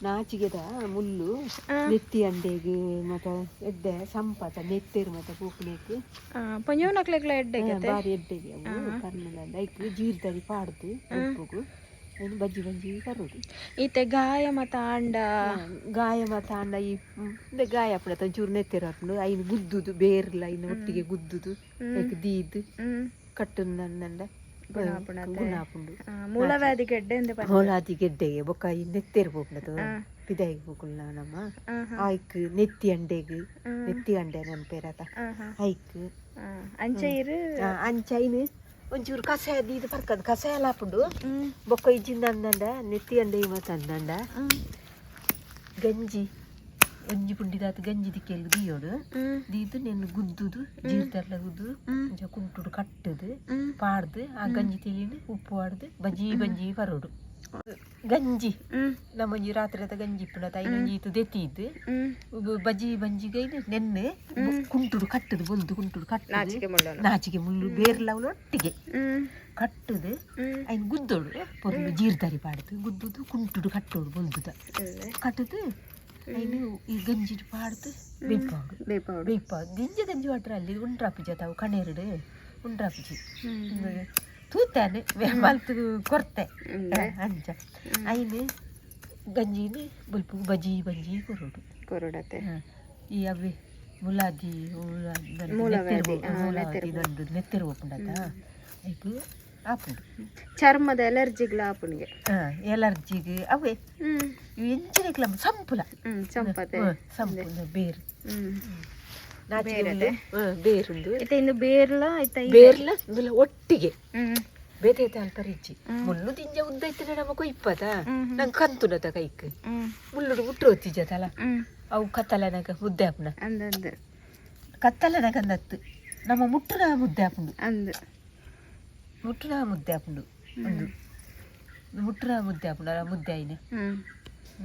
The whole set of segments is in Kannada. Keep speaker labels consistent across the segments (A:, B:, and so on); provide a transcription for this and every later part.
A: ನಾಚಿಗೆದ ಮುಳ್ಳು ನೆತ್ತಿ ಅಂಡೆಗ್ ಮತ್ತೆ ಎಡ್ಡೆ ಸಂಪತ ನೆತ್ತೇರು ಮತ್ತೆ ಪೂಪನೇಕ್
B: ಪಂಜೋನಕ್ಲೆಗ್ಲ ಎಡ್ಡೆಗೆ
A: ಬಾರಿ ಎಡ್ಡೆಗೆ ಅವು ಕರ್ನಲ ಐಕ್ ಜೀರ್ದರಿ ಪಾಡ್ದು ಉಪ್ಪುಗು ಏನು ಬಜ್ಜಿ ಬಜ್ಜಿ ಕರೋದು
B: ಈತೆ ಗಾಯ ಮತ ಅಂಡ
A: ಈ ಗಾಯ ಪಡತ ಚೂರು ನೆತ್ತೇರು ಹಾಕೊಂಡು ಐನು ಗುದ್ದುದು ಬೇರ್ಲ ಐನು ಒಟ್ಟಿಗೆ ಗುದ್ದುದು ಐಕ್ ದೀದ್ ಕಟ್ಟುಂದಂಡ ಗುಣಾಪುಂಡು
B: ಮೂಲವ್ಯಾಧಿ ಗೆಡ್ಡೆ
A: ಮೂಲವ್ಯಾಧಿ ಗೆಡ್ಡೆಗೆ ಬೊಕ್ಕ ಈ ನೆತ್ತೇರು ಪೋಪುಂಡದು ಪಿದಾಯಿಗೆ ಪೋಕುಲ್ಲ ನಮ್ಮ ಆಯ್ಕ್ ನೆತ್ತಿ ಅಂಡೆ ನೆನಪೇರತ ಐಕ್ ಅಂಚೈನು ಒಂಚೂರು ಕಷಾಯ ಇದು ಬರ್ಕದು ಕಷಾಯ ಎಲ್ಲ ಹಾಪುಂಡು ಬೊಕ್ಕ ಇಜ್ಜಿಂದ ಅಂದಂಡ ನೆತ್ತಿ ಅಂಡೆ ಮತ್ತು ಅಂದಂಡ ಗಂಜಿ ಒಂಜಿ ಪುಂಡಿದಾತ ಗಂಜಿ ದಿಕ್ಕೆಲ್ಲ ದೀಯೋಡು ದೀದು ನೆನ್ನು ಗುದ್ದುದು ಜೀರ್ದೆಲ್ಲ ಗುದ್ದು ಕುಂಟುಡು ಕಟ್ಟದು ಪಾಡ್ದು ಆ ಗಂಜಿ ತಿಳಿದು ಉಪ್ಪು ಹಾಡ್ದು ಬಜ್ಜಿ ಬರೋಡು ಗಂಜಿ ನಮ್ಮೊಂಜಿ ರಾತ್ರಿ ಅದ ಗಂಜಿ ಇಪ್ಪುಂಡ ಐನೊಂಜಿ ಇತ್ತು ದೆತ್ತಿದ್ದು ಬಜ್ಜಿಗೆ ಇದು ನೆನ್ನೆ ಕುಂಟುಡು ಕಟ್ಟದು ಬೊಲ್ದು ಕುಂಟುಡು ಕಟ್ಟದು ನಾಚಿಗೆ ಮುಳ್ಳು ಬೇರ್ಲ ಒಟ್ಟಿಗೆ ಕಟ್ಟದು ಐನ್ ಗುದ್ದೋಡು ಪೊರ್ಲು ಜೀರ್ದಾರಿ ಪಾಡ್ದು ಗುದ್ದುದು ಕುಂಟುಡು ಕಟ್ಟೋಡು ಬೊಲ್ದುದ ಕಟ್ಟದು ಐನು ಈ ಗಂಜಿ ಪಾಡ್ದು ಬೇಯ್ಪಾಡು ದಿಂಜ ಗಂಜಿ ವಾಟ್ರ ಅಲ್ಲಿ ಉಂಡ್ರಾಪಿಜಿ ಅದಾವು ಕಣೇರುಡು ಉಂಡ್ರಾಪಿಜಿ ತೂತಾನೆ ಮಲ್ತು ಕೊರ್ತೆ ಅಂಚ ಐನು ಗಂಜಿನ ಬಲ್ಪು ಬಜ್ಜಿ ಕೊರೋಡತೆ ಈ ಅವೇ ಮುಲಾದಿ ನೆತ್ತೆರು ಹೋಗ್ಕೊಂಡತ ಐಕು ಆಪುಂಡು
B: ಚರ್ಮದ ಎಲರ್ಜಿಗಳ ಆಪುಣಿಗೆ
A: ಎಲರ್ಜಿಗೆ ಅವೇ ಎಂಚಿನ ಸಂಪುಲ ಸಂಪುಲ ಬೇರು ಬೇರುಂದು
B: ಇನ್ನು ಬೇರ್ಲ
A: ಒಟ್ಟಿಗೆ ಬೇತೈತೆ ಅಲ್ಪ ರಿಚ್ಚಿ ಮುಳ್ಳು ತಿಂಜ ಉದ್ದ ಇತ್ತು ನಮಗೂ ಇಪ್ಪತ್ತ ನಂಗೆ ಕಂತುನತ ಕೈಕ್ ಮುಳ್ಳುಡು ಮುಟ್ರು ಹೊತ್ತಿಜತಲ್ಲ ಅವು ಕತ್ತಲನಾಗ ಮುದ್ದೆ ಹಾಪುಣ ಕತ್ತಲನಾಗ ಅಂದತ್ತು ನಮ್ಮ ಮುಟ್ಟುನ ಮುದ್ದೆ ಹಾಪುಂಡು ಮುಟ್ಟುನ ಮುದ್ದೆ ಹಾಪುಂಡು ಒಂದು ಮುಟ್ಟುನ ಮುದ್ದೆ ಹಾಪುಂಡು ಮುದ್ದೆ ಐನ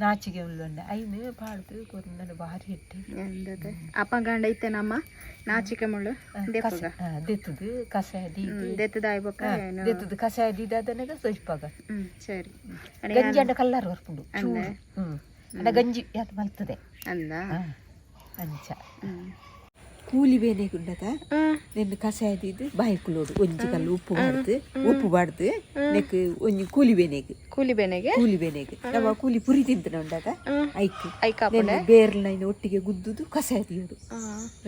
A: ನಾಚಿಗೆ ಉಳ್ಳುಂಡ ಐನು ಪಾಡ್ದು ಕೊರಂದನ ಭಾರಿ ಇಟ್ಟು
B: ಅಪ್ಪಂಗಂಡ ಐತೆ ನಮ್ಮ ನಾಚಿಕೆ ಮುಳ್ಳು
A: ದೆತ್ತದು ಕಷಾಯ
B: ದೆತ್ತದ
A: ಕಷಾಯ ದೀದಾದನಾಗ ಸೊಯ್ಪಾಗ
B: ಸರಿ
A: ಗಂಜಿ ಅಂಡ ಕಲ್ಲರ್ ಬರ್ಪುಂಡು ಅಂಡ ಗಂಜಿ ಯಾತ್ ಮಲ್ತದೆ ಅಂಚ ಕೂಲಿ ಬೇನೆ ಗುಂಡದ ನೆನ್ನೆ ಕಷಾಯ ದೀದು ಬಾಯಿ ಕುಲೋಡು ಒಂಜಿ ಕಲ್ಲು ಉಪ್ಪು ಬಾಡ್ದು ನೆಕ್ ಒಂಜಿ ಕೂಲಿ ಬೇನೆಗೆ ನಮ್ಮ ಕೂಲಿ ಪುರಿ ತಿಂತನ ಉಂಡದ ಐಕ್ ಬೇರ್ಲ ಒಟ್ಟಿಗೆ ಗುದ್ದುದು ಕಷಾಯ ತೀಯೋಡು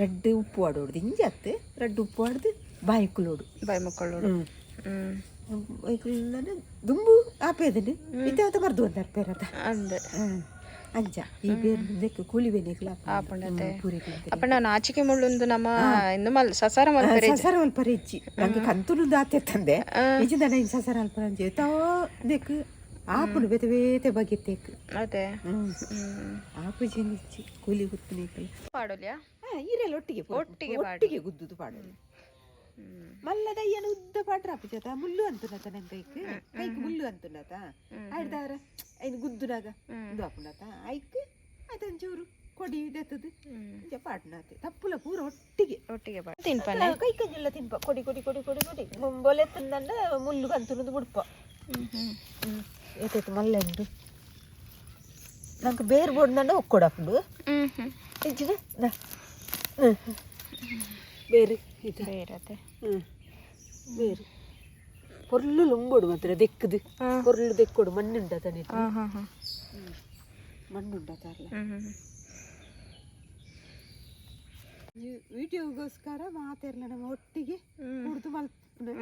A: ರೆಡ್ ಉಪ್ಪು ಆಡೋಡು ದಿಂಜಿ ಅತ್ತೆ ರೆಡ್ ಉಪ್ಪು ಆಡ್ದು ಬಾಯಿ ಕುಲೋಡು ದುಂಬು ಆಪೇದನು ಇತ್ತ ಬರ್ದು ಅಂತಾರೆ ಪೇರದ ಅಂಚ ಈ ಬೇರೆ ಕೂಲಿ ಬೇನೆಗ್ಲ
B: ಅಪ್ಪ ನಾಚಿಕೆ ಮುಳ್ಳುಂದು ನಮ್ಮ ಇನ್ನು ಸಸಾರ
A: ಮಲ್ಪರೆ ಇಚ್ಚಿ ನಂಗೆ ಕಂತುನುಂದು ಆತೆ ತಂದೆ ಇಚ್ಚಿಂದ ಇನ್ನು ಸಸಾರ ಅಲ್ಪ ಅಂಜೆ ತಾವ ನೆಕ್ ಆಪುನು ಬೇತೆ ಬಗೆತ್ತೇಕ್
B: ಅದೇ
A: ಆಪು ಜನಿಚ್ಚಿ ಕೂಲಿ ಗುತ್ತನೇಕಲ್ಲ
B: ಪಾಡೋಲ್ಯಾ
A: ಈರೆಲ್ಲ ಒಟ್ಟಿಗೆ ಗುದ್ದುದು ಪಾಡೋದು ಮಲ್ಲದ ಏನು ಉದ್ದ ಪಾಡ್ರ ಆಪಿಜತ ಮುಳ್ಳು ಅಂತುನತ ನಂಗೆ ಕೈಕ್ ಮುಳ್ಳು ಅಂತುನತ ಆಯ್ದಾರ ಐನು ಗುದ್ದುನಾಗ ಇದು ಹಾಪುನತ ಐಕ್ ಅದೊಂಚೂರು ಕೊಡಿ ದೆತ್ತದು ಪಾಡ್ನಾತೆ ತಪ್ಪುಲ ಪೂರ ಒಟ್ಟಿಗೆ
B: ತಿನ್ಪಾನೆ
A: ಕೈ ಕಂಜೆಲ್ಲ ತಿನ್ಪ ಕೊಡಿ ಬೊಲೆ ತಿಂದಂಡ ಮುಳ್ಳು ಅಂತುನದು ಮುಡ್ಪ ಏತೈತೆ ಮಲ್ಲ ಉಂಟು ನಂಗೆ ಬೇರೆ ಬೋಡ್ದಂಡ ಒಕ್ಕೊಡಪ್ಪುಂಡು ಇಜ್ಜಿನ ಬೇರೆ ಬೇರತೆ ಬೇರೆ ಪೊರ್ಲು ಲೊಂಬೋಡು ಮಾತ್ರ ದೆಕ್ಕದು ಪೊರ್ಲು ದೆಕ್ಕೋಡು ಮಣ್ಣುಂಡತ ಮಣ್ಣುಂಡತಲ್ಲ ವಿಡಿಯೋಗೋಸ್ಕರ ಮಾತೆರ್ಲ ನಮ್ಮ ಒಟ್ಟಿಗೆ ಕುಡ್ದು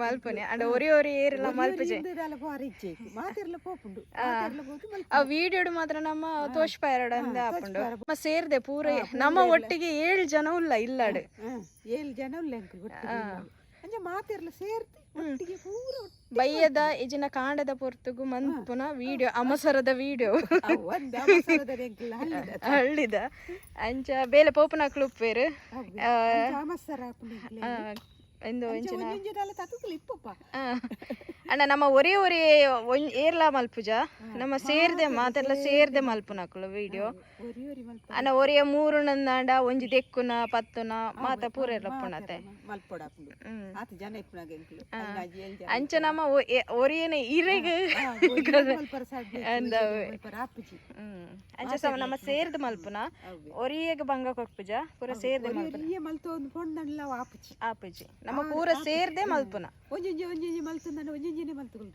B: ಮಲ್ಪನೆ ಅಂಡ ಒರಿ ಏರೆಲ್ಲ ಮಲ್ಪಜೆ
A: ಮಾತೆರ್ಲ ಪೋಪುಂಡು
B: ಆ ವಿಡಿಯೋಡು ಮಾತ್ರ ನಮ್ಮ ತೋಷ್ಪಾಯರಡ ಅಂದ ಆಪುಂಡು ನಮ್ಮ ಸೇರ್ದೆ ಪೂರ ನಮ್ಮ ಒಟ್ಟಿಗೆ 7 ಜನ ಉಲ್ಲ ಇಲ್ಲಾಡು
A: 7 ಜನ ಉಲ್ಲ ಅಂಚ ಮಾತೆರ್ಲ ಸೇರ್ತಿ ಒಟ್ಟಿಗೆ ಪೂರ
B: ಬಯ್ಯದ ಇಜಿನ ಕಾಂಡದ ಪೊರ್ತುಗು ಮಂಪುನ ವಿಡಿಯೋ ಅಮಸರದ ವಿಡಿಯೋ ಹಳ್ಳಿದ ಅಂಚ ಬೇಲೆ ಪೋಪನ ಕ್ಲುಪ್ಪೇರು ಇಂದು ಅಣ್ಣ ನಮ್ಮ ಒರೇ ಏರ್ಲ ಮಲ್ಪುಜ ನಮ್ಮ ಸೇರ್ದೆ ಮಾತೆಲ್ಲ ಸೇರ್ದೆ ಮಲ್ಪುನಕ್ಲು ವಿಡಿಯೋ ಅಣ್ಣ ಒರೆಯ 3 ನಂದಾಂಡ ಒಂಜಿ ದೆಕ್ಕುನ ಪತ್ತುನ ಮಾತ ಪೂರ ಲಪ್ಪುನತೆ ಅಂಚ ನಮ್ಮ ಒರಿಯನ ಇರೆಗ್ ಅಂಚ ನಮ್ಮ ಸೇರ್ದ ಮಲ್ಪುನ ಒರಿಯಗ್ ಬಂಗ ಕೊಪ್ಪುಜ ಪೂರ ಸೇರ್ದೆ ಆಪುಜಿ ನಮ್ಮ ಪೂರ ಸೇರ್ದೆ ಮಲ್ಪುನ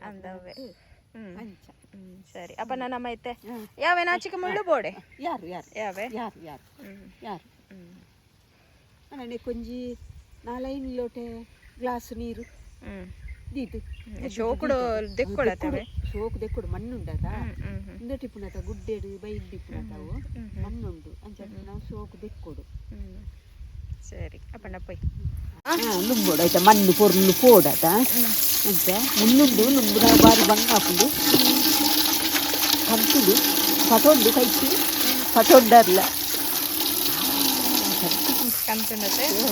B: ಅಂದವೆ ಸರಿ ಅಪ್ಪ ನಮ್ಮ ಐತೆ ಯಾವೆ ನಾಚಿಕೆ ಮುಳ್ಳು ಬೋಡೆ ಯಾವೆ
C: ಕೊಂಜಿ 4 ಲೋಟೆ ಗ್ಲಾಸ್ ನೀರು ದೀತು
B: ಶೋಕುಡು ದೆಕ್ಕೊಳತವೆ
C: ಶೋಕು ದೆಕ್ಕೊಡು ಮಣ್ಣುಂಡದ ಇಂದಟಿಪುನತ ಗುಡ್ಡೆಡು ಬೈಕ್ ಡಿಪ್ಪುನತವು ಮಣ್ಣುಂಡು ಅಂಚ ನಾವು ಶೋಕು ದೆಕ್ಕೊಡು
B: ಸರಿ ಅಪ್ಪಣ್ಣ ಪೊಯ್
C: ನುಂಬೋಡು ಆಯ್ತಾ ಮಣ್ಣು ಪೊರ್ಲು ಪೋಡದ ಅಂತ ಮುನ್ನುಂಡು ನುಂಬುದ ಬಾರಿ ಬಂಗಾಪುಂಡು ಕಂತುಡು ಪತೊಂಡು ಕೈತಿ ಪತೊಂಡರ್ಲ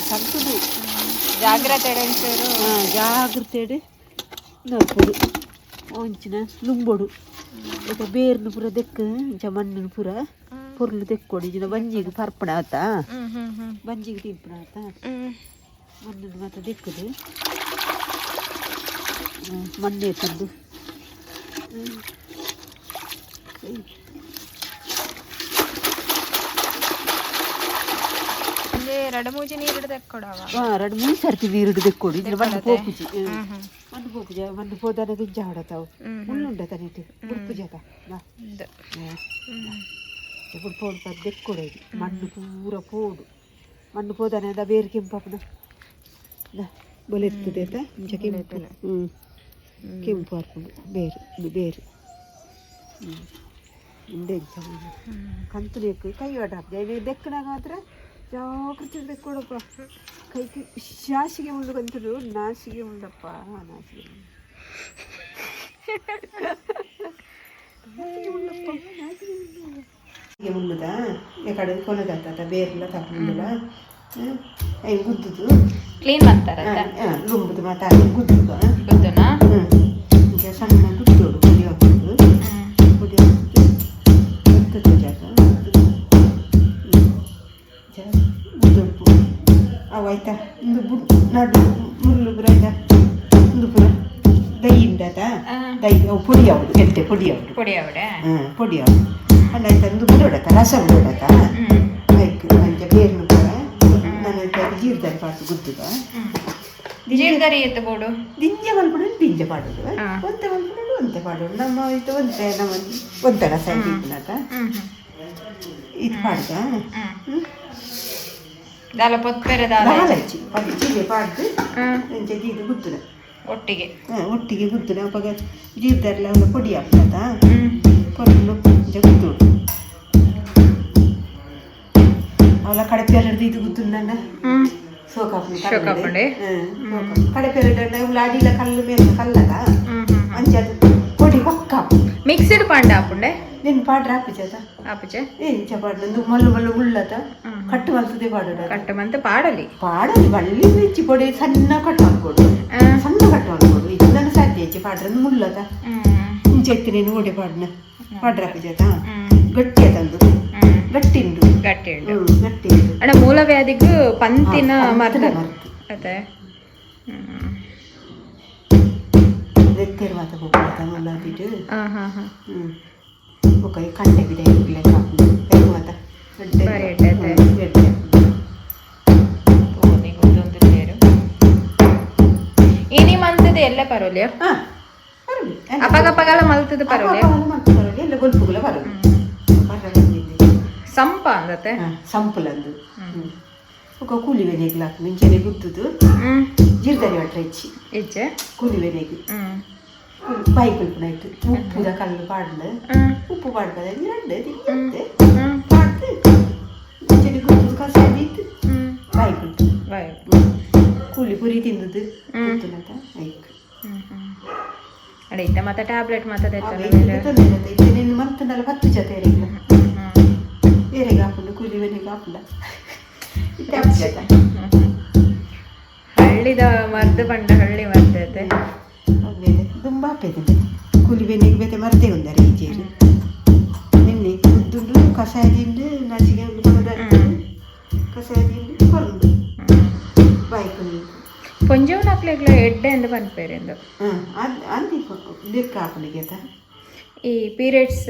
C: ಕಂತುಡು
B: ಜಾಗ್ರತೆ
C: ಜಾಗ್ರತೆ ನೋಡ್ಕೊಡು ಒಂಚಿನ ನುಂಬೋಡು ಆಯ್ತಾ ಬೇರ್ನು ಪೂರ ದೆಕ್ಕ ಇಂಚ ಮಣ್ಣು ಪೂರ ಪೊರ್ಲು ದೆಕ್ಕೊಡು ಇಂಚಿನ ಬಂಜಿಗೆ ಪರ್ಪಣ ಆತ ಬಂಜಿಗೆ ತಿಂಪಣ ಆತ ಮಣ್ಣನ್ನು ಮಾತ್ರ ದೆಕ್ಕದು ಮಣ್ಣೆ ತಂದು
B: ಎರಡು ಮೂಜಿ ನೀರು ತೆಕ್ಕೊಡವ
C: 2-3 ಸರ್ತಿ ನೀರು ತೆಕ್ಕೊಡು ಇದ್ರ ಮಣ್ಣು ಪೋಪುಜಿ ಮಣ್ಣು ಪೋಪುಜ ಮಣ್ಣು ಪೋದಾನ ಗಿಜ್ಜ ಹೊಡತಾವು ಮುಳ್ಳುಂಡ ತನಿಟ್ಟು ಗುಡ್ಪುಜದ ಪೋಡು ಪದ ತೆಕ್ಕೊಡು ಇದು ಮಣ್ಣು ಪೂರ ಪೋಡು ಮಣ್ಣು ಪೋದಾನೆ ಅದ ಬೇರೆ ಕೆಂಪಪ್ಪನ ಬೊಲೆ ಇರ್ತದೆ ಆಯ್ತಾ ಇಂಚ ಕೆಂಪು ಕೆಂಪು ಹಾರ್ಕೊಂಡು ಬೇರು ಬೇರು ಹಿಂದೆ ಕಂತು ಬೇಕು ಕೈ ಒಡ ಬೆಕ್ಕನಾಗ ಮಾತ್ರ ಜಾಗ್ರತೆ ಬೆಕ್ಕೊಡಪ್ಪ ಕೈ ಶಾಸಿಗೆ ಮುಂದೆ ಕಂತರು ನಾಸಿಗೆ ಮುಂದಪ್ಪ ನಾಸಿಗೆ ಮುಂದದ ಯಾಕಡೆ ಕೊನೆದಾತ ಬೇರೆಲ್ಲ ತಗೊಂಡಿಲ್ಲ ಗುದ್ದುದು
B: ಕ್ಲೀನ್ ಮಾಡ್ತಾರ
C: ಲುಂಬುದು ಮಾತಾಡಿ ಗುದ್ದುದು
B: ಗುದ್ದನ
C: ಈಗ ಸಣ್ಣ ಗುದ್ದೋಡು ಪುಡಿ ಹಾಕೋದು ಪುಡಿ ಹಾಕಿ ಗುದ್ದದು ಜಾಗ ಗುದ್ದೊಡ್ಪು ಅವು ಆಯ್ತಾ ಒಂದು ನಡು ಮುಳ್ಳು ಪುರ ಆಯ್ತಾ ಒಂದು ಪುರ ದೈ ಉಂಡಾತ ದೈ ಅವು ಪುಡಿ ಯಾವುದು ಗೆಡ್ಡೆ ಪುಡಿ ಯಾವುದು
B: ಪುಡಿ ಯಾವ್ಡೆ
C: ಪುಡಿ ಯಾವುದು ಅಲ್ಲ ಆಯ್ತಾ ಒಂದು ಬಿಡೋಡತ್ತ ರಸ ಬಿಡೋಡತ್ತ ಆಯ್ತು ಅಂಚ ಬೇರ್ನು ಪುರ ಜೀರ್ದಾರಿ ಪಾಡು ಗುದ್ದುಗ
B: ಜೀರ್ದಾರಿ ಎತ್ತ ಬೋಡು
C: ದಿಂಜೆ ಮಲ್ಪಡು ದಿಂಜೆ ಪಾಡೋದು ಒಂತೆ ಮಲ್ಪಡು ಒಂತೆ ಪಾಡೋದು ನಮ್ಮ ಇದು ಒಂತೆ ನಮ್ಮ ಒಂತೆ ರಸ ಇಟ್ಟಿನಾತ ಇದು ಪಾಡ್ದ
B: ದಾಲ ಪೊತ್ಪೆರೆ
C: ದಾಲಚ್ಚಿ ಚೀಲೆ ಪಾಡ್ದು ಎಂಚ ಇದು ಗುದ್ದುನ
B: ಒಟ್ಟಿಗೆ
C: ಒಟ್ಟಿಗೆ ಗುದ್ದುನ ಅವಾಗ ಜೀರ್ದಾರಿಲ್ಲ ಒಂದು ಪೊಡಿ ಹಾಕ್ತದ ಪೊರ್ಲು ಗುದ್ದು ಅವಳ ಕಡಪೆ ಎರಡು ಇದು ಗುದ್ದುಂಡ ಸೋಕಾಪುಂಡೆ ಕಡಪೆ ಎರಡು ಅಡಿಲ ಕಲ್ಲು ಮೇಲೆ ಕಲ್ಲದ ಅಂಚದು ಪೊಡಿ ಪಕ್ಕ
B: ಮಿಕ್ಸ್ಡ್ ಪಾಂಡ ಹಾಪುಂಡೆ
C: ನಿನ್ನ ಪಾಡ್ರ ಹಾಪಿಜದ
B: ಹಾಪಿಚೆ
C: ಎಂಚ ಪಾಡ್ದು ಮಲ್ಲು ಮಲ್ಲು ಉಳ್ಳದ ಕಟ್ಟು ಮಲ್ತದೆ ಪಾಡೋದು
B: ಕಟ್ಟು ಮಂತ ಪಾಡಲಿ
C: ಬಳ್ಳಿ ಹೆಚ್ಚಿ ಪೊಡಿ ಸಣ್ಣ ಕಟ್ಟು ಹಾಕ್ಕೊಡು ಸಣ್ಣ ಕಟ್ಟು ಹಾಕ್ಕೊಡು ಇದು ನನ್ನ ಸಾಧ್ಯ ಹೆಚ್ಚಿ ಪಾಡ್ರ ಮುಳ್ಳದ ಇಂಚೆ ಎತ್ತಿ ನೀನು ಓಡೆ ಪಾಡ್ನ ಪಾಡ್ರ ಹಾಪಿಜದ ಗಟ್ಟಿ ತಂದು ಗಟ್ಟಿಂಡು ಗಟ್ಟಿಂಡು
B: ಅಣ್ಣ ಮೂಲ ವ್ಯಾಧಿಗೂ ಪಂತಿನ ಮರ್ದ ಅದೇ
C: ರೆಕ್ಕೇರು ಮಾತ ಹೋಗ್ತಾ ಮುಲ್ಲಾದಿಟ್ಟು ಓಕೆ ಕಂಡೆ ಬಿಡ ಲೆಕ್ಕ ಹಾಕು ಮಾತ
B: ಇನಿ ಮಂತದ ಎಲ್ಲ ಪರವಲ್ಯ ಅಪಗಪಗಲ ಮಲ್ತದ ಪರವಲ್ಯ
C: ಎಲ್ಲ ಗೊಲ್ಪುಗಳ ಪರವಲ್ಯ
B: ಸಂಪ ಅಂದತೆ
C: ಸಂಪುಲಂದು ఒక కూలి వెనేగి లాక్ మించెనే గుద్దుదు జీర్దారి వట్ల ఇచ్చి కూలి వెనేగి బైకులు నైట్ ఉప్పు దా కళ్ళు పాడలు ఉప్పు పాడబద రెండు తింటే పాడితే మించెనే గుద్దుదు కాసేపు ఇತ್ತು బైకులు కూలి పురి తిందుదు గుద్దునట ఐక్
B: ಅಡ ಇತ್ತ ಮತ್ತೆ ಟ್ಯಾಬ್ಲೆಟ್ ಮತ್ತೆ
C: నేను మంతున్నల పత్తు జతేరిగిన వేరేగా ಹಾಕೊಂಡು ಕೂಲಿ ವೆನೆಗೆ ಹಾಕಲ್ಲ
B: ಹಳ್ಳಿದ ಮರ್ದು ಬಂಡ ಹಳ್ಳಿ ಮರ್ತೈತೆ
C: ಇದು ಕಸಾಯದಿಂದ ನಸಿಗೆ ಕಸಾಯದಿಂದ ಬರೋದು ಬೈಕ್
B: ಪೊಂಜವನ್ ಹಾಕ್ಲಿಗ್ಲ ಎಡ್ಡೆ ಎಂದು ಬಂದ್ಪೇರೆ ಎಂದು
C: ಅಂದಿ ಲೆಕ್ಕ ಹಾಕಲಿಕ್ಕೆ
B: ಈ ಪೀರಿಯಡ್ಸ್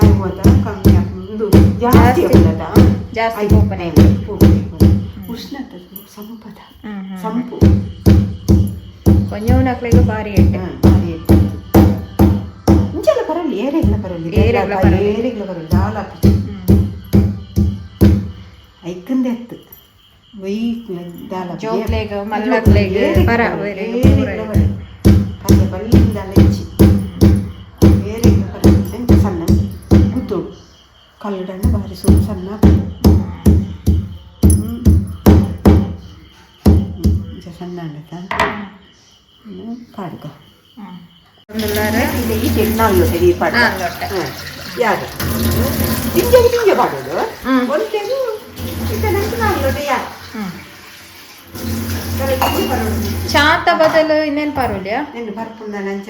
C: ಆಗುವಾಗ ಕಮ್ಮಿ ಆಗ್ಬೋದು ಜಾಸ್ತಿ ಆಗ್ತದ
B: ಜಾಸ್ತಿ
C: ಉಷ್ಣತೆ ಸಂಪದ ಸಂಪು
B: ಪೊಂಜವನ್ ಹಾಕ್ಲಿಗೆ ಭಾರಿ ಎಡ್ಡೆ
C: ಭಾರಿ ಎಡ್ಡೆ ಮುಂಚೆಲ್ಲ ಬರಲಿ ಏರೆಗ್ಲ ಬರಲಿ ಏರೆಗ್ಲ ಬರಲಿ ದಾಲ್ ಹಾಕಿ ಐಕಂದೆ ಎತ್ತು ವೈ ದಾಲ್
B: ಜೋಕ್ಲೆಗ್ ಮಲ್ಲಕ್ಲೆಗ್ ಪರ
C: ಕಲ್ಲೆ ಬಲ್ಲಿಂದ ಹೆಚ್ಚಿ ಏರೆಗ್ಲ ಬರಲಿ ಸಣ್ಣ ಗುದ್ದೋಡು ಕಲ್ಲಡನ್ನ ಭಾರಿ ಸುಳ್ಳು ಸಣ್ಣ ಸಣ್ಣ ಅಂಡತ ಪಾಡ್ಕ ಈ ನಾಲ್ಕು ಸರಿ ಪಾಡ ಯಾರು ತಿಂಜೆಗೆ ತಿಂಜೆ ಪಾಡೋದು ಒಂದು ತೆಗು ಇದನ್ನಂತೂ ನಾಲ್ಕು ಯಾರು
B: ಚಾತ ಬದಲು ಇನ್ನೇನು ಪರವಲ್ಯಾ
C: ನೆನ್ನೆ ಬರ್ಪುಂದ ನಂಚ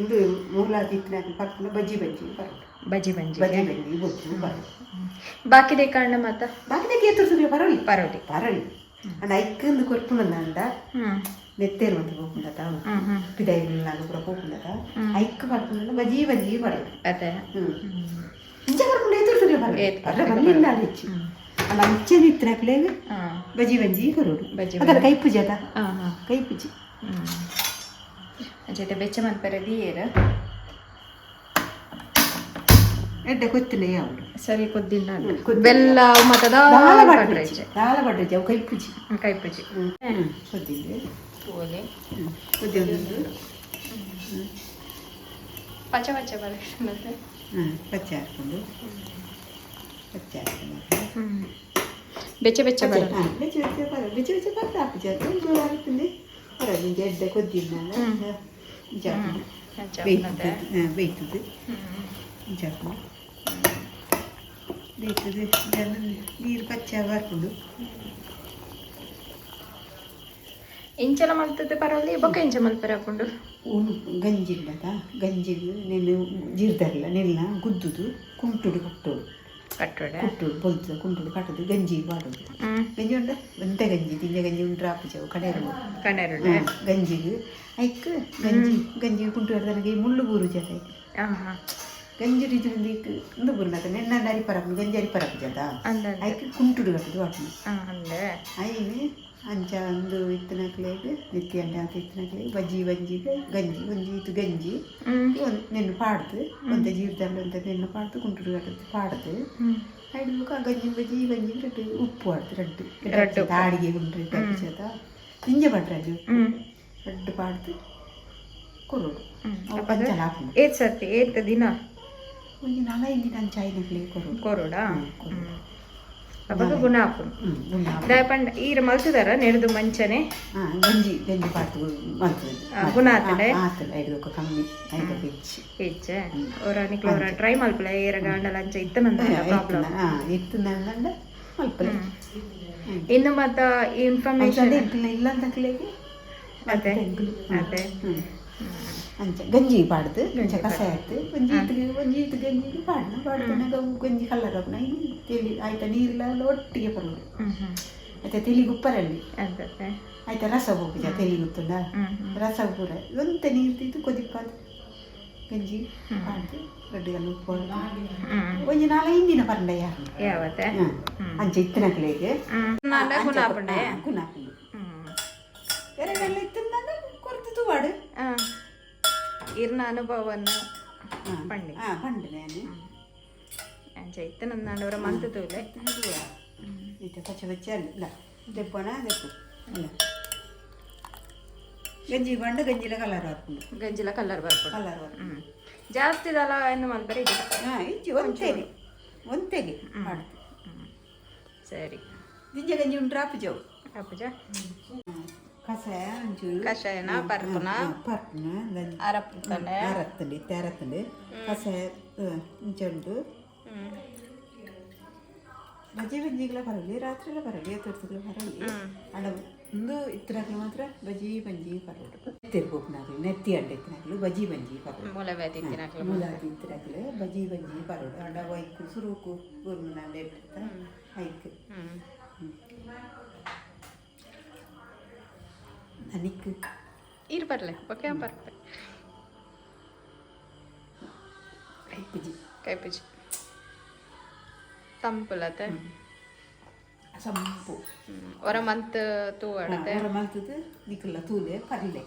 C: ಇದು ಮೂಲಾದಿತ್ತಿನ ಬರ್ಪುಂದ ಬಜ್ಜಿ ಬಜ್ಜಿ ಬರೋದು
B: ಬಜ್ಜಿ ಬಜ್ಜಿ
C: ಬಜ್ಜಿ ಬಜ್ಜಿ ಬಜ್ಜಿ ಬರೋದು
B: ಬಾಕಿದೆ ಕಾರಣ ಮತ್ತ
C: ಬಾಕಿದಕ್ಕೆ ಎತ್ತರಿಸಿದ್ರೆ ಪರವಲಿ
B: ಪರವಲಿ
C: ಪರವಲಿ ಅಂಡ್ ಐಕ್ಕಂದು ಕೊರ್ಪುಂದ ಅಂದ ನೆತ್ತೇರು ಅಂತ ಹೋಗ್ಕೊಂಡ ಪಿದಾಯಿಲ್ಲ ಕೂಡ ಹೋಗ್ಕೊಂಡ ಐಕ್ಕ ಬರ್ಪುಂದ ಬಜ್ಜಿ ಬಜ್ಜಿ ಬರೋದು
B: ಅದೇ
C: ಇಂಚ ಬರ್ಪುಂದ ಎತ್ತರಿಸಿದ್ರೆ ಪರವಲಿ ಬರ್ಲಿಲ್ಲ ಹೆಚ್ಚು ಅಂಡ್ ಅಂಚೆ ನಿತ್ತಿನಕ್ಲೇಗ ಬಜ್ಜಿ ಬಜ್ಜಿ ಬರೋದು ಅದಲ್ಲ ಕೈ ಪೂಜೆ ಅದ ಕೈ ಪೂಜೆ
B: ಜೊತೆ ಬೆಚ್ಚ ಮಲ್ಪರೆ ದಿಯೇರ
C: ಎಡ್ಡೆ ಕೊತ್ತಿನ ಯಾವುದು
B: ಸರಿ ಕೊದ್ದಿಲ್ಲ ಬೆಲ್ಲ ಮತ್ತೆ
C: ದಾಲ ಬಡ್ರೆ ಅವು ಕೈ ಪೂಜೆ
B: ಕೈ ಪೂಜೆ
C: ಕೊದ್ದಿಲ್ಲ
B: ಓಲೆ
C: ಕೊದ್ದಿದ್ದು
B: ಪಚ್ಚ ಪಚ್ಚ ಬರ ಮತ್ತೆ
C: ಪಚ್ಚೆ ಹಾಕ್ಕೊಂಡು ಪಚ್ಚೆ ಹಾಕ್ಕೊಂಡು
B: ಬೆಚ್ಚ ಬೆಚ್ಚ ಬರ
C: ಬೆಚ್ಚ ಬೆಚ್ಚ ಬರ ಬೆಚ್ಚ ಬೆಚ್ಚ ಬರ್ತಾ ಪೂಜೆ ಹಾಕ್ತೀನಿ ಬರೋದು ಎಡ್ಡೆ ಕೊದ್ದಿಲ್ಲ ಬೇಯ್ತದೆ ಜಾಕು ಬೇಯ್ತದೆ ನೀರು ಪಚ್ಚ ಬರ್ಕೊಂಡು
B: ಇಂಚಲ ಮಲ್ತದೆ ಪರವಲ್ಲಿ ಬೊಕ್ಕ ಇಂಚ ಮಲ್ಪರೆ ಹಾಕೊಂಡು
C: ಗಂಜಿ ಇಲ್ಲದ ಗಂಜಿಗೆ ನೆನೆ ಜೀರ್ದಾರಿಲ್ಲ ನೆಲ್ಲ ಗುದ್ದುದು ಕುಂಟುಡು ಕಟ್ಟೋದು ಕುಟ್ಟುಡು ಬೊಲ್ತದ ಕುಂಟುಡು ಕಟ್ಟೋದು ಗಂಜಿ ಮಾಡೋದು ಗಂಜಿ ಉಂಡ ಒಂದೇ ಗಂಜಿ ತಿಂಜ ಗಂಜಿ ಉಂಡ್ರೆ ಹಾಪಿಜವು ಕಣೆರಡು ಗಂಜಿಗೆ ಐಕ್ ಗಂಜಿ ಕುಂಟು ಕಟ್ಟದನಿಗೆ ಮುಳ್ಳು ಬೂರು ಜೊತೆ ಗಂಜಿ ರೀತಿ ಒಂದು ಬುರ್ನದ ನೆನ್ನ ಅರಿಪರಪ್ಪು ಗಂಜಿ ಅರಿಪರಪ್ಪು ಜದ ಐಕ್ ಕುಂಟುಡು ಕಟ್ಟದು ಹಾಕಿ ಐನು ಅಂಚ ಒಂದು ಇತ್ತನಕ್ಲೇಗೆ ನಿತ್ಯ ಅಂಡ ಅಂತ ಇತ್ತನಕ್ಲೇಗೆ ಬಜ್ಜಿ ಬಜ್ಜಿಗೆ ಗಂಜಿ ಒಂಜಿ ಇತ್ತು ಗಂಜಿ ಒಂದು ನೆನ್ನು ಪಾಡ್ದು ಒಂದೇ ಜೀರ್ದಲ್ಲಿ ಅಂತ ನೆನ್ನು ಪಾಡ್ದು ಕುಂಟುಡು ಕಟ್ಟದು ಪಾಡ್ದು ಐಡ್ಬೇಕು ಆ ಗಂಜಿ ಬಜ್ಜಿ ಗಂಜಿ ರೆಡ್ಡು ಉಪ್ಪು ಆಡ್ದು ರೆಡ್ಡು ಅಡಿಗೆ ಉಂಟು ಜದ ತಿಂಜ ಬಟ್ರೆ ಅದು ರೆಡ್ಡು ಪಾಡ್ದು ಕೊಡೋಡು ಪಂಚಲ ಹಾಕೊಂಡು
B: ಏತ್ ಸರ್ತಿ ಏತ್ ದಿನ
C: ಒಂದು 4-5 ದಿನ ಅಂಚ ಐನಕ್ಲೇಗೆ ಕೊಡೋಡು
B: ಕೊರೋಡಾ ಅವಾಗ ಗುಣ ಹಾಕೊಂಡು ದಯಪಂಡ ಈರ ಮಲ್ತಿದಾರ ನೆರೆದು ಮಂಚನೆ
C: ಗಂಜಿ ಗಂಜಿ ಪಾತು ಮಲ್ತದೆ
B: ಗುಣ ಆತಡೆ
C: ಆತಲ್ಲ ಐದು ಕಮ್ಮಿ ಐದು
B: ಹೆಚ್ಚ ಅವರ ನಿಕ್ಲ ಅವರ ಟ್ರೈ ಮಲ್ಪಲೆ ಏರ ಗಂಡಲ ಅಂಚ ಇತ್ತನಂದ ಪ್ರಾಬ್ಲಮ್
C: ಇತ್ತು ನಂದ ಮಲ್ಪಲೆ
B: ಇನ್ನು ಮತ್ತ ಇನ್ಫಾರ್ಮೇಶನ್
C: ಇಲ್ಲ ಅಂತ ಕ್ಲೇಗೆ
B: ಅದೇ ಅದೇ
C: ಅಂಚ ಗಂಜಿ ಪಾಡ್ದು ಅಂಚ ಕಸ ಆಯ್ತು ಒಂಜೀತು ಗಂಜಿಗೆ ಪಾಡ್ನಾಗ ಗಂಜಿ ಕಲ್ಲರ್ ಹಾಕೋಣ ತೆಲಿ ಆಯ್ತಾ ನೀರೆಲ್ಲ ಒಟ್ಟಿಗೆ ಬರೋದು ಆಯ್ತಾ ತೆಲಿ ಗುಪ್ಪರಲ್ಲಿ ಆಯ್ತಾ ರಸ ಹೋಗಿದ ತೆಲಿ ಗುತ್ತುಂಡ ರಸ ಪೂರ ಒಂತ ನೀರು ತಿದ್ದು ಕೊದಿಪ್ಪಾದ ಗಂಜಿ ಪಾಡ್ದು ಗಡ್ಡಿಗೆಲ್ಲ ಉಪ್ಪು ಒಂಜಿ 4-5 ದಿನ ಪಂಡ ಯಾರು
B: ಯಾವತ್ತೆ
C: ಅಂಚ ಇತ್ತಿನಕ್ಲೇಗೆ
B: ಗುಣಾಪಂಡೆ
C: ಗುಣಾಪಂಡು ಎರಡೆಲ್ಲ ಇತ್ತಿಂದ ಕೊರ್ತು ತೂವಾಡು
B: ಇರ್ನ ಅನುಭವವನ್ನು ಪಂಡಿ
C: ಪಂಡು ನಾನು
B: ಅಂಚ ಇತ್ತನಂದಾಂಡವರ ಮಂತು ತೂಲೆ
C: ಇತ್ತೆ ಪಚ್ಚ ಪಚ್ಚ ಅಲ್ಲ ದೆಪ್ಪಣ ದೆಪ್ಪು ಅಲ್ಲ ಗಂಜಿ ಬಂಡು ಗಂಜಿಲ ಕಲರ್ ಹಾಕೊಂಡು
B: ಗಂಜಿಲ ಕಲರ್ ಬರ್ಕೊಂಡು
C: ಕಲರ್ ಬರ್ಕೊಂಡು
B: ಜಾಸ್ತಿ ದಲ ಎಂದು ಮಲ್ಪರೆ ಇದೆ
C: ಇಜ್ಜಿ ಒಂತೆಗೆ ಮಾಡ್ತು
B: ಸರಿ
C: ದಿಂಜ ಗಂಜಿ ಉಂಟು ಅಪ್ಪಜವು
B: ಅಪ್ಪಜ
C: ಕಷಾಯ ಒಂಚೂರು
B: ಕಷಾಯನ ಪರ್ಪುನ
C: ಅರತ್ತಂಡಿ ಕಷಾಯ ಇಂಚುಂಟು ಬಜ್ಜಿ ಬಜ್ಜಿಗಳ ಬರಲಿ ರಾತ್ರಿ ಎಲ್ಲ ಬರಲಿ ತೋರಿಸಿದ್ರೆ ಬರಲಿ ಅಡ ಒಂದು ಇತ್ತರಾಗ್ಲು ಮಾತ್ರ ಬಜ್ಜಿ ಬಂಜಿ ಪರೋಟ ತಿರ್ಬೋಕ್ನಾಗ್ಲು ನೆತ್ತಿ ಅಂಡ ಇತ್ತಿನಾಗ್ಲು ಬಜ್ಜಿ ಬಂಜಿ ಪರೋಟ
B: ಮೂಲವೇ ತಿಂತಿನಾಕ್ಲು
C: ಮುಲಾದಿ ಇತ್ತರಾಗ್ಲು ಬಜ್ಜಿ ಬಂಜಿ ಪರೋಟ ಅಂಡ ವೈಕು ಸುರುಕು ಗೋರ್ಮುನಾಂಡ ಇರ್ತ ಐಕ್ ನನಕ್
B: ಬರ್ಲೆ ಓಕೆ ಬರ್ತೆ
C: ಕೈಪುಜಿ
B: ಕೈಪುಜಿ ತಂಪುಲತೆ
C: ಸಂಪು
B: ಒರ ಮಂತ್ ತೂವಡತೆ
C: ಮಲ್ತದು ನಿಕ್ಕಲ್ಲ ತೂಲೆ ಪರ್ಲೆ